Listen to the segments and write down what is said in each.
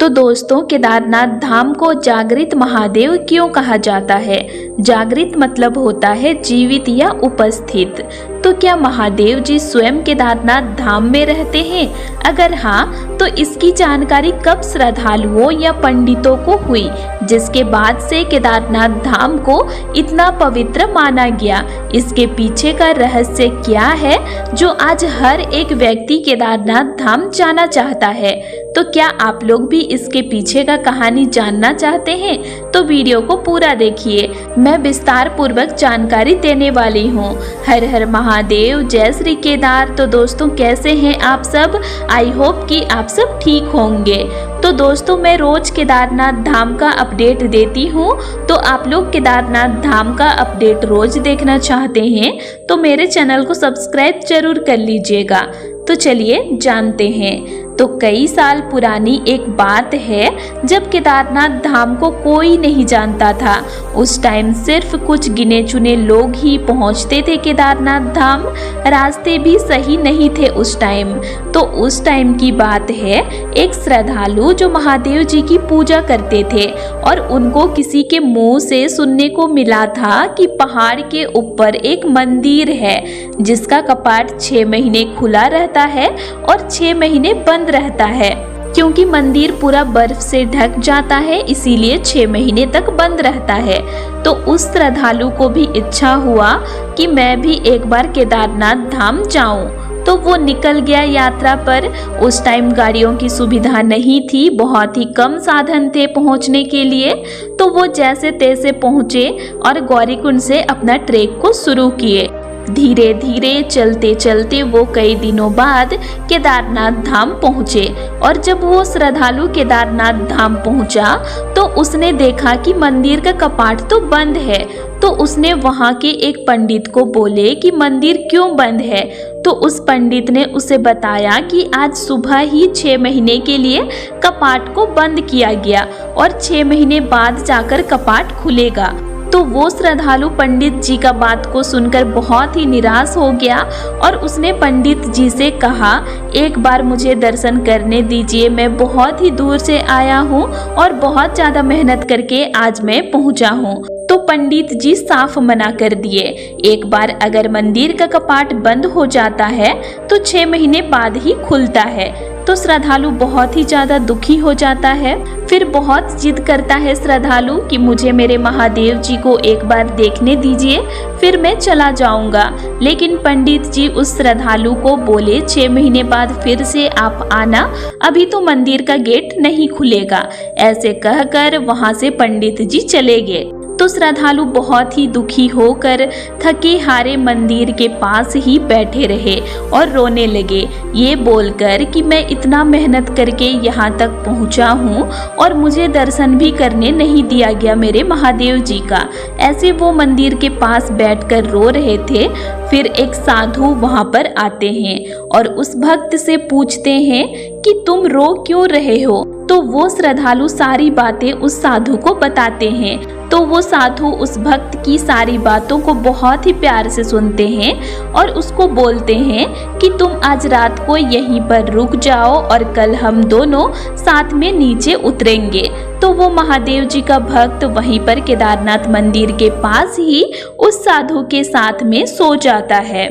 तो दोस्तों, केदारनाथ धाम को जागृत महादेव क्यों कहा जाता है? जागृत मतलब होता है जीवित या उपस्थित। तो क्या महादेव जी स्वयं केदारनाथ धाम में रहते हैं? अगर हाँ, तो इसकी जानकारी कब श्रद्धालुओं या पंडितों को हुई, जिसके बाद से केदारनाथ धाम को इतना पवित्र माना गया? इसके पीछे का रहस्य क्या है जो आज हर एक व्यक्ति केदारनाथ धाम जाना चाहता है? तो क्या आप लोग भी इसके पीछे का कहानी जानना चाहते हैं? तो वीडियो को पूरा देखिए, मैं विस्तार पूर्वक जानकारी देने वाली हूँ। हर हर महादेव, जय श्री केदार। तो दोस्तों, कैसे हैं आप सब? आई होप कि आप सब ठीक होंगे। तो दोस्तों, मैं रोज केदारनाथ धाम का अपडेट देती हूँ। तो आप लोग केदारनाथ धाम का अपडेट रोज देखना चाहते हैं तो मेरे चैनल को सब्सक्राइब जरूर कर लीजिएगा। तो चलिए जानते हैं। तो कई साल पुरानी एक बात है जब केदारनाथ धाम को कोई नहीं जानता था। उस टाइम सिर्फ कुछ गिने चुने लोग ही पहुंचते थे केदारनाथ धाम। रास्ते भी सही नहीं थे उस टाइम। तो उस टाइम की बात है, एक श्रद्धालु जो महादेव जी की पूजा करते थे और उनको किसी के मुंह से सुनने को मिला था कि पहाड़ के ऊपर एक मंदिर है जिसका कपाट 6 महीने खुला रहता है और 6 महीने बंद रहता है। क्योंकि मंदिर पूरा बर्फ से ढक जाता है, इसीलिए 6 महीने तक बंद रहता है। तो उस श्रद्धालु को भी इच्छा हुआ कि मैं भी एक बार केदारनाथ धाम जाऊं। तो वो निकल गया यात्रा पर। उस टाइम गाड़ियों की सुविधा नहीं थी, बहुत ही कम साधन थे पहुंचने के लिए। तो वो जैसे तैसे पहुंचे और गौरीकुंड से अपना ट्रेक को शुरू किए। धीरे धीरे चलते चलते वो कई दिनों बाद केदारनाथ धाम पहुँचे। और जब वो श्रद्धालु केदारनाथ धाम पहुँचा तो उसने देखा कि मंदिर का कपाट तो बंद है। तो उसने वहाँ के एक पंडित को बोले कि मंदिर क्यों बंद है? तो उस पंडित ने उसे बताया कि आज सुबह ही 6 महीने के लिए कपाट को बंद किया गया और 6 महीने बाद जाकर कपाट खुलेगा। तो वो श्रद्धालु पंडित जी का बात को सुनकर बहुत ही निराश हो गया और उसने पंडित जी से कहा, एक बार मुझे दर्शन करने दीजिए, मैं बहुत ही दूर से आया हूँ और बहुत ज़्यादा मेहनत करके आज मैं पहुँचा हूँ। तो पंडित जी साफ मना कर दिए। एक बार अगर मंदिर का कपाट बंद हो जाता है तो 6 महीने बाद ही खुलता है। तो श्रद्धालु बहुत ही ज़्यादा दुखी हो जाता है। फिर बहुत जिद करता है श्रद्धालु कि मुझे मेरे महादेव जी को एक बार देखने दीजिए, फिर मैं चला जाऊंगा। लेकिन पंडित जी उस श्रद्धालु को बोले, 6 महीने बाद फिर से आप आना, अभी तो मंदिर का गेट नहीं खुलेगा। ऐसे कहकर वहां से पंडित जी चले गए। तो श्रद्धालु बहुत ही दुखी होकर थके हारे मंदिर के पास ही बैठे रहे और रोने लगे, ये बोलकर कि मैं इतना मेहनत करके यहाँ तक पहुँचा हूँ और मुझे दर्शन भी करने नहीं दिया गया मेरे महादेव जी का। ऐसे वो मंदिर के पास बैठकर रो रहे थे। फिर एक साधु वहाँ पर आते हैं और उस भक्त से पूछते हैं कि तुम रो क्यों रहे हो? तो वो श्रद्धालु सारी बातें उस साधु को बताते हैं। तो वो साधु उस भक्त की सारी बातों को बहुत ही प्यार से सुनते हैं और उसको बोलते हैं कि तुम आज रात को यहीं पर रुक जाओ और कल हम दोनों साथ में नीचे उतरेंगे। तो वो महादेव जी का भक्त वहीं पर केदारनाथ मंदिर के पास ही उस साधु के साथ में सो जाता है।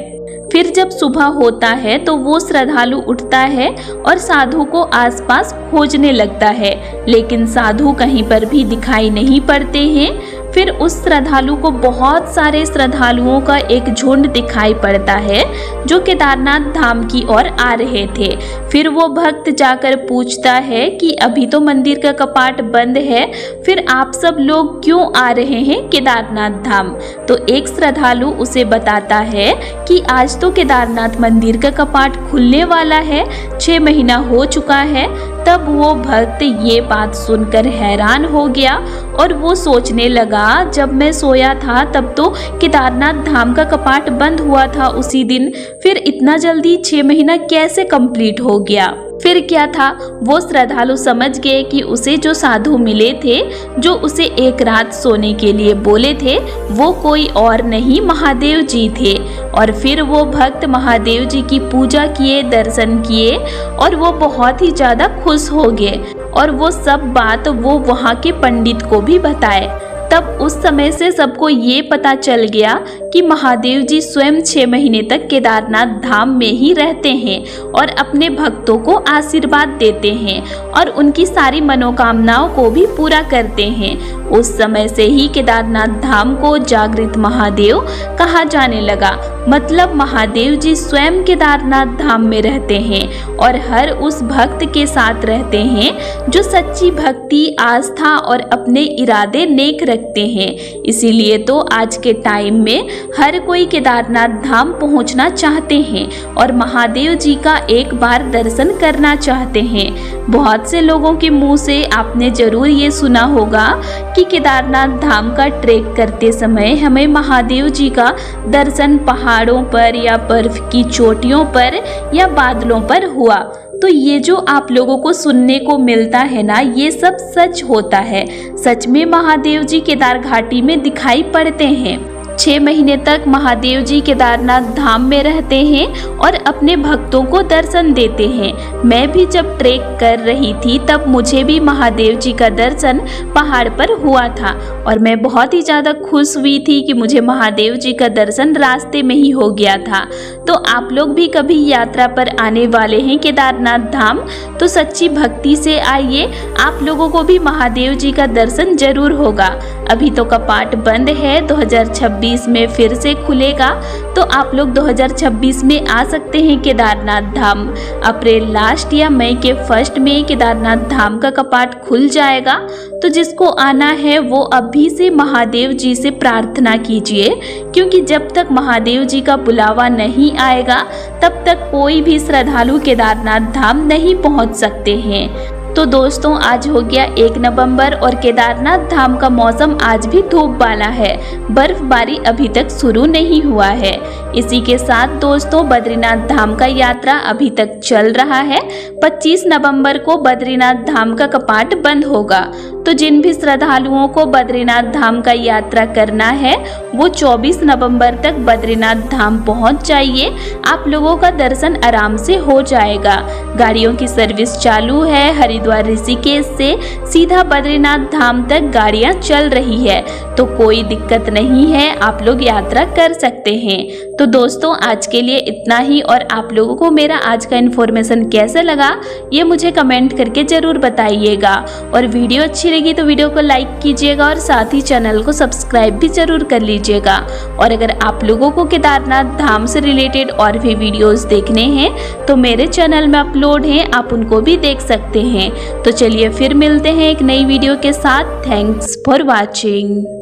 फिर जब सुबह होता है तो वो श्रद्धालु उठता है और साधु को आसपास खोजने लगता है, लेकिन साधु कहीं पर भी दिखाई नहीं पड़ते हैं। फिर उस श्रद्धालु को बहुत सारे श्रद्धालुओं का एक झुंड दिखाई पड़ता है जो केदारनाथ धाम की ओर आ रहे थे। फिर वो भक्त जाकर पूछता है कि अभी तो मंदिर का कपाट बंद है, फिर आप सब लोग क्यों आ रहे हैं केदारनाथ धाम? तो एक श्रद्धालु उसे बताता है कि आज तो केदारनाथ मंदिर का कपाट खुलने वाला है, 6 महीना हो चुका है। तब वो भक्त ये बात सुनकर हैरान हो गया और वो सोचने लगा, जब मैं सोया था तब तो केदारनाथ धाम का कपाट बंद हुआ था उसी दिन, फिर इतना जल्दी 6 महीना कैसे कंप्लीट हो गया? फिर क्या था, वो श्रद्धालु समझ गए कि उसे जो साधु मिले थे, जो उसे एक रात सोने के लिए बोले थे, वो कोई और नहीं महादेव जी थे। और फिर वो भक्त महादेव जी की पूजा किए, दर्शन किए और वो बहुत ही ज़्यादा खुश हो गए। और वो सब बात वो वहाँ के पंडित को भी बताए। तब उस समय से सबको ये पता चल गया कि महादेव जी स्वयं 6 महीने तक केदारनाथ धाम में ही रहते हैं और अपने भक्तों को आशीर्वाद देते हैं और उनकी सारी मनोकामनाओं को भी पूरा करते हैं। उस समय से ही केदारनाथ धाम को जागृत महादेव कहा जाने लगा। मतलब महादेव जी स्वयं केदारनाथ धाम में रहते हैं और हर उस भक्त के साथ रहते हैं जो सच्ची भक्ति, आस्था और अपने इरादे नेक रखते हैं। इसीलिए तो आज के टाइम में हर कोई केदारनाथ धाम पहुंचना चाहते हैं और महादेव जी का एक बार दर्शन करना चाहते हैं। बहुत से लोगों के मुंह से आपने जरूर ये सुना होगा कि केदारनाथ धाम का ट्रेक करते समय हमें महादेव जी का दर्शन पहाड़ों पर या बर्फ की चोटियों पर या बादलों पर हुआ। तो ये जो आप लोगों को सुनने को मिलता है ना, ये सब सच होता है। सच में महादेव जी केदार घाटी में दिखाई पड़ते हैं। 6 महीने तक महादेव जी केदारनाथ धाम में रहते हैं और अपने भक्तों को दर्शन देते हैं। मैं भी जब ट्रेक कर रही थी तब मुझे भी महादेव जी का दर्शन पहाड़ पर हुआ था और मैं बहुत ही ज़्यादा खुश हुई थी कि मुझे महादेव जी का दर्शन रास्ते में ही हो गया था। तो आप लोग भी कभी यात्रा पर आने वाले हैं केदारनाथ धाम तो सच्ची भक्ति से आइए, आप लोगों को भी महादेव जी का दर्शन जरूर होगा। अभी तो कपाट बंद है, 2026 में फिर से खुलेगा, तो आप लोग 2026 में आ सकते हैं केदारनाथ धाम। अप्रैल लास्ट या मई के फर्स्ट में केदारनाथ धाम का कपाट खुल जाएगा। तो जिसको आना है वो अभी से महादेव जी से प्रार्थना कीजिए, क्योंकि जब तक महादेव जी का बुलावा नहीं आएगा तब तक कोई भी श्रद्धालु केदारनाथ धाम नहीं पहुंच सकते हैं। तो दोस्तों आज हो गया 1 नवंबर और केदारनाथ धाम का मौसम आज भी धूप वाला है। बर्फबारी अभी तक शुरू नहीं हुआ है। इसी के साथ दोस्तों बद्रीनाथ धाम का यात्रा अभी तक चल रहा है। 25 नवंबर को बद्रीनाथ धाम का कपाट बंद होगा। तो जिन भी श्रद्धालुओं को बद्रीनाथ धाम का यात्रा करना है वो 24 नवंबर तक बद्रीनाथ धाम पहुंच जाइए। आप लोगों का दर्शन आराम से हो जाएगा। गाड़ियों की सर्विस चालू है। हरिद्वार ऋषिकेश से सीधा बद्रीनाथ धाम तक गाड़ियां चल रही है, तो कोई दिक्कत नहीं है, आप लोग यात्रा कर सकते हैं। तो दोस्तों आज के लिए इतना ही और आप लोगों को मेरा आज का इन्फॉर्मेशन कैसा लगा ये मुझे कमेंट करके ज़रूर बताइएगा। और वीडियो अच्छी लगी तो वीडियो को लाइक कीजिएगा और साथ ही चैनल को सब्सक्राइब भी जरूर कर लीजिएगा। और अगर आप लोगों को केदारनाथ धाम से रिलेटेड और भी वीडियोस देखने हैं तो मेरे चैनल में अपलोड हैं, आप उनको भी देख सकते हैं। तो चलिए फिर मिलते हैं एक नई वीडियो के साथ। Thanks for watching.